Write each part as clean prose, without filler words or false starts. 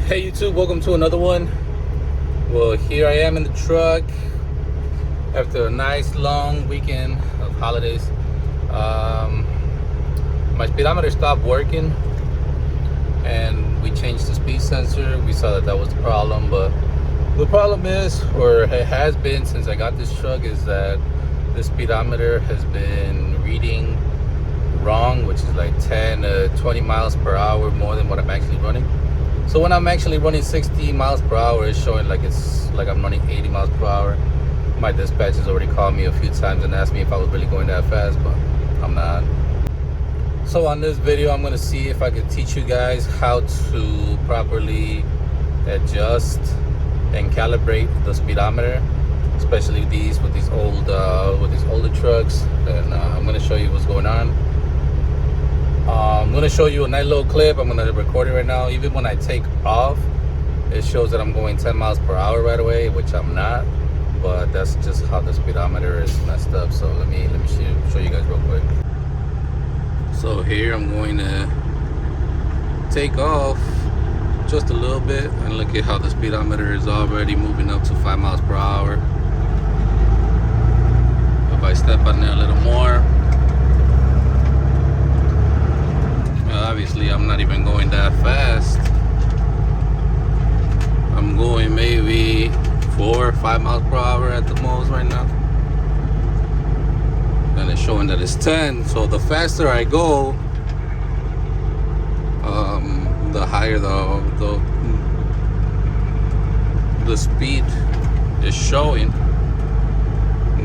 Hey YouTube, welcome to another one. Well, here I am in the truck after a nice long weekend of holidays. My speedometer stopped working and we changed the speed sensor. We saw that was the problem, but the problem is, or it has been since I got this truck, is that the speedometer has been reading wrong, which is like 10 to 20 miles per hour more than what I'm actually running. So when I'm actually running 60 miles per hour, it's showing like I'm running 80 miles per hour. My dispatch has already called me a few times and asked me if I was really going that fast, but I'm not. So on this video, I'm gonna see if I can teach you guys how to properly adjust and calibrate the speedometer, especially with these older trucks. And I'm gonna show you what's going on. I'm going to show you a nice little clip. I'm going to record it right now. Even when I take off, it shows that I'm going 10 miles per hour right away, which I'm not. But that's just how the speedometer is messed up. So let me show you guys real quick. So here I'm going to take off just a little bit, and look at how the speedometer is already moving up to 5 miles per hour. If I step on there a little more, obviously I'm not even going that fast. I'm going maybe 4 or 5 miles per hour at the most right now, and it's showing that it's 10. So the faster I go, the higher the speed is showing.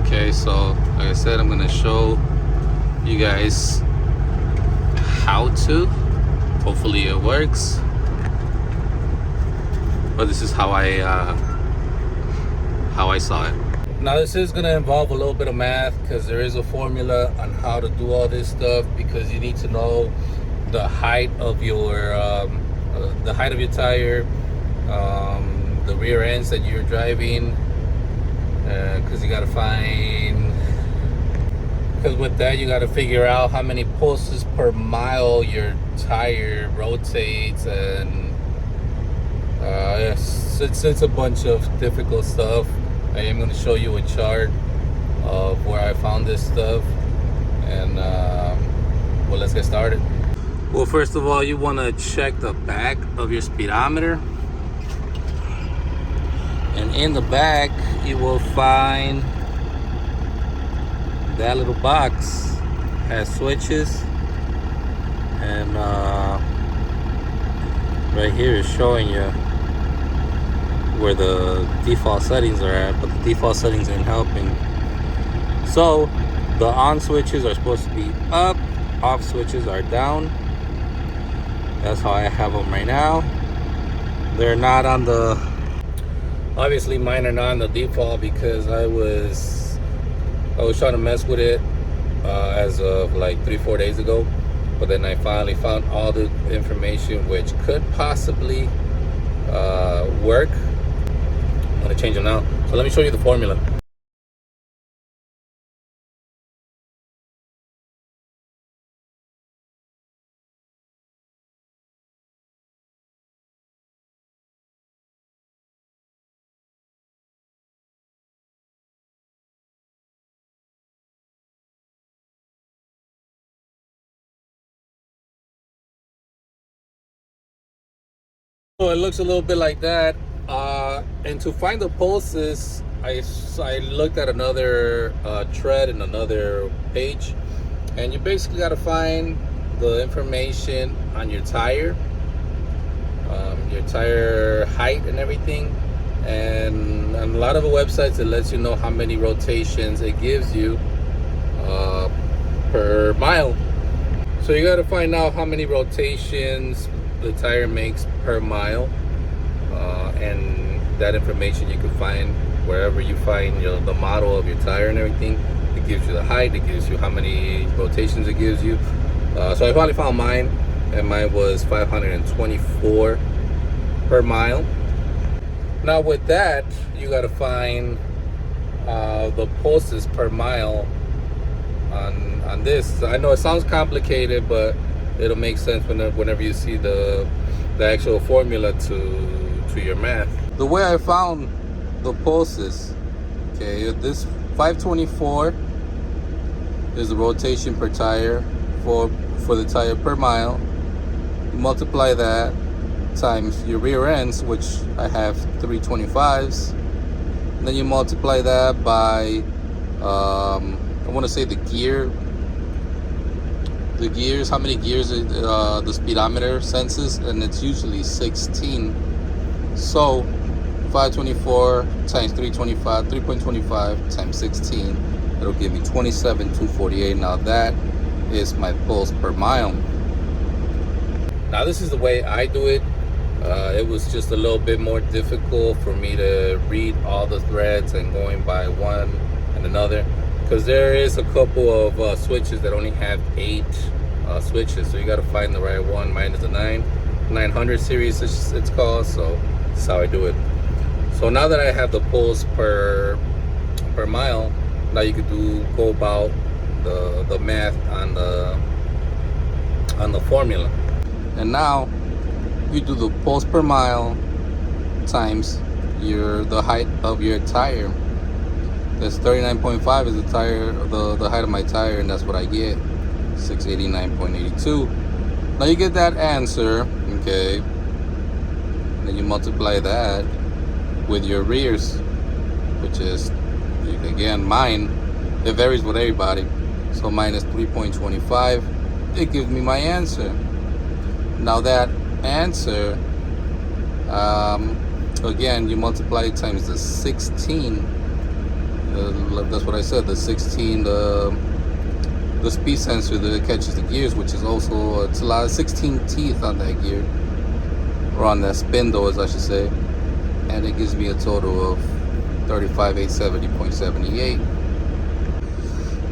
Okay, so like I said, I'm gonna show you guys how to. Hopefully it works, but this is how I saw it. Now this is going to involve a little bit of math, because there is a formula on how to do all this stuff, because you need to know the height of your tire, the rear ends that you're driving, because you got to find. Because with that, you got to figure out how many pulses per mile your tire rotates, and it's a bunch of difficult stuff. I am going to show you a chart of where I found this stuff, and well, let's get started. Well, first of all, you want to check the back of your speedometer, and in the back you will find that little box. Has switches, and right here is showing you where the default settings are at, but the default settings aren't helping. So the on switches are supposed to be up, off switches are down. That's how I have them right now. They're not on the, obviously mine are not on the default, because I was trying to mess with it as of like 3-4 days ago, but then I finally found all the information which could possibly work. I'm gonna change them now. So let me show you the formula. So it looks a little bit like that, and to find the pulses, I looked at another thread in another page, and you basically got to find the information on your tire height and everything, and on a lot of the websites it lets you know how many rotations it gives you per mile. So you got to find out how many rotations the tire makes per mile, and that information you can find wherever you find the model of your tire and everything. It gives you the height, it gives you how many rotations it gives you. So I finally found mine, and mine was 524 per mile. Now with that, you got to find the pulses per mile on this. I know it sounds complicated, but it'll make sense whenever you see the the actual formula to your math. The way I found the pulses, okay, this 524 is the rotation per tire for the tire per mile. You multiply that times your rear ends, which I have 325s, and then you multiply that by I want to say the gears, how many gears the speedometer senses, and it's usually 16. So 524 times 325, 3.25 times 16, it'll give me 27,248. Now that is my pulse per mile. Now this is the way I do it. It was just a little bit more difficult for me to read all the threads and going by one and another, because there is a couple of switches that only have 8 switches, so you got to find the right one. Mine is the 900 series, it's called. So that's how I do it. So now that I have the pulse per mile, now you could go about the math on the formula. And now you do the pulse per mile times the height of your tire. That's 39.5 is the tire, the height of my tire, and that's what I get, 689.82. Now you get that answer, okay? Then you multiply that with your rears, which is, again, mine, it varies with everybody. So mine is 3.25. It gives me my answer. Now that answer, again, you multiply it times the 16. That's what I said, the 16, the speed sensor that catches the gears, which is also, it's a lot of 16 teeth on that gear, or on that spindle, as I should say, and it gives me a total of 35,870.78.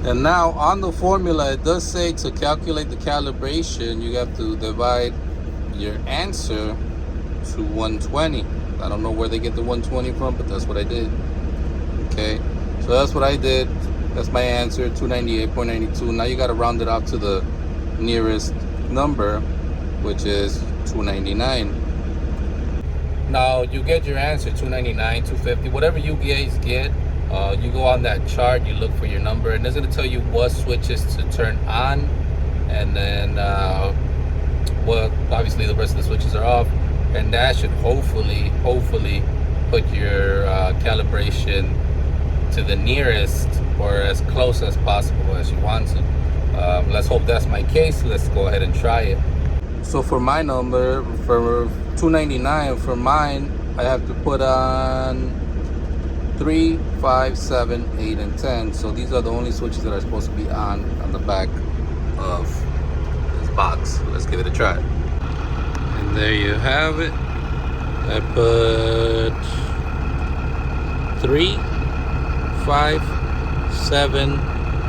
And now on the formula, it does say to calculate the calibration, you have to divide your answer to 120. I don't know where they get the 120 from, but that's what I did. Okay, so that's what I did. That's my answer, 298.92. Now you got to round it out to the nearest number, which is 299. Now you get your answer, 299, 250, whatever you guys get. You go on that chart, you look for your number, and it's going to tell you what switches to turn on, and then well, obviously the rest of the switches are off, and that should hopefully put your calibration to the nearest or as close as possible as you want to. Let's hope that's my case. Let's go ahead and try it. So for my number, for 299, for mine, I have to put on 3, 5, 7, 8, and 10. So these are the only switches that are supposed to be on the back of this box. Let's give it a try. And there you have it. I put 3, 5, 7,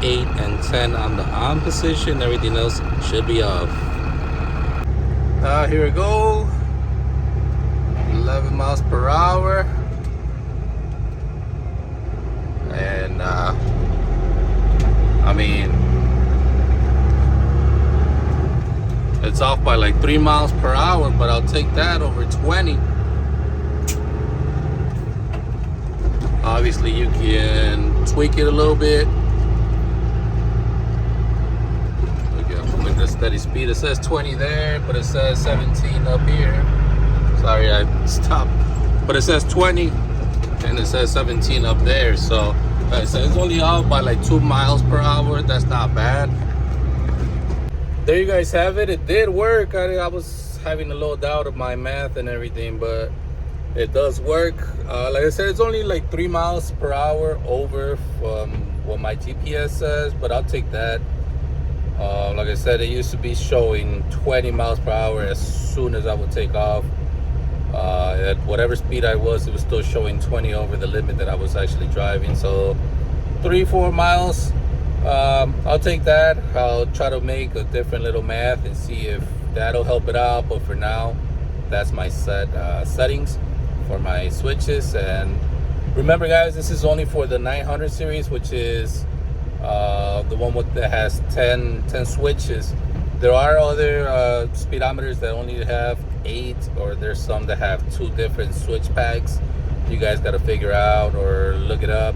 8, and 10 on the on position. Everything else should be off. Here we go. 11 miles per hour. And I mean, it's off by like 3 miles per hour, but I'll take that over 20. Obviously you can tweak it a little bit. Okay, I'm at a steady speed. It says 20 there, but it says 17 up here. Sorry, I stopped. But it says 20 and it says 17 up there. So it's only out by like 2 miles per hour. That's not bad. There you guys have it. It did work. I was having a little doubt of my math and everything, but it does work. Like I said, it's only like 3 miles per hour over from what my GPS says, but I'll take that. Like I said, it used to be showing 20 miles per hour as soon as I would take off. At whatever speed I was, it was still showing 20 over the limit that I was actually driving. So 3-4 miles, I'll take that. I'll try to make a different little math and see if that'll help it out. But for now, that's my settings for my switches. And remember guys, this is only for the 900 series, which is the one that has 10 switches. There are other speedometers that only have 8, or there's some that have 2 different switch packs. You guys got to figure out or look it up.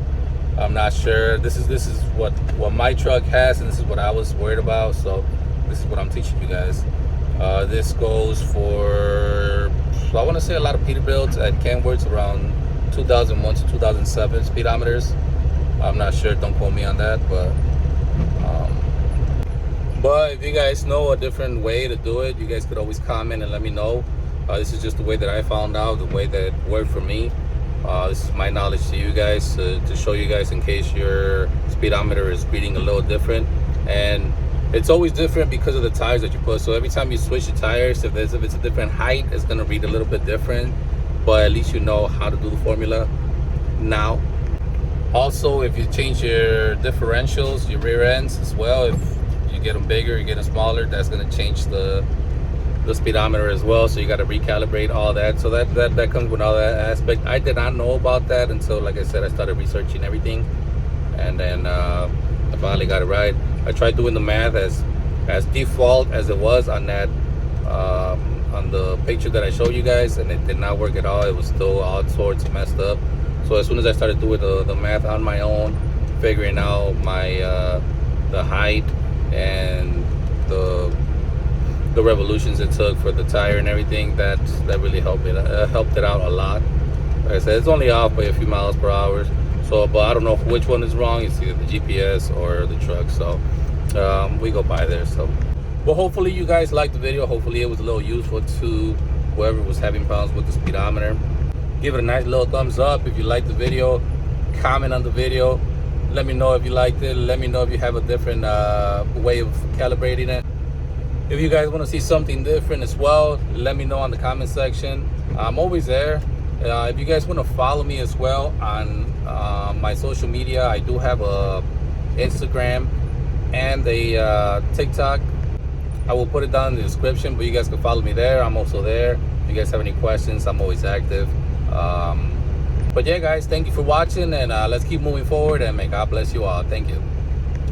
I'm not sure. This is what my truck has, and this is what I was worried about. So this is what I'm teaching you guys. This goes for, I want to say, a lot of Peterbilts at Kenworth around 2001 to 2007 speedometers. I'm not sure. Don't quote me on that, but if you guys know a different way to do it, you guys could always comment and let me know. This is just the way that I found out, the way that worked for me. This is my knowledge to you guys, to show you guys in case your speedometer is reading a little different. And it's always different because of the tires that you put. So every time you switch the tires, if it's a different height, it's going to read a little bit different. But at least you know how to do the formula now. Also, if you change your differentials, your rear ends as well, if you get them bigger, you get them smaller, that's going to change the speedometer as well. So you got to recalibrate all that. So that comes with all that aspect. I did not know about that until, like I said, I started researching everything, and then I finally got it right. I tried doing the math as default as it was on that on the picture that I showed you guys, and it did not work at all. It was still all sorts of messed up. So as soon as I started doing the math on my own, figuring out my the height and the revolutions it took for the tire and everything, that really helped it out a lot. Like I said, it's only off by a few miles per hour. So, but I don't know which one is wrong. It's either the GPS or the truck. So we go by there. So, well, hopefully you guys liked the video. Hopefully it was a little useful to whoever was having problems with the speedometer. Give it a nice little thumbs up if you liked the video. Comment on the video. Let me know if you liked it. Let me know if you have a different way of calibrating it. If you guys want to see something different as well, let me know on the comment section. I'm always there. If you guys want to follow me as well on my social media, I do have a Instagram and a TikTok. I will put it down in the description, but you guys can follow me there. I'm also there. If you guys have any questions, I'm always active. But yeah, guys, thank you for watching, and let's keep moving forward, and may God bless you all. Thank you.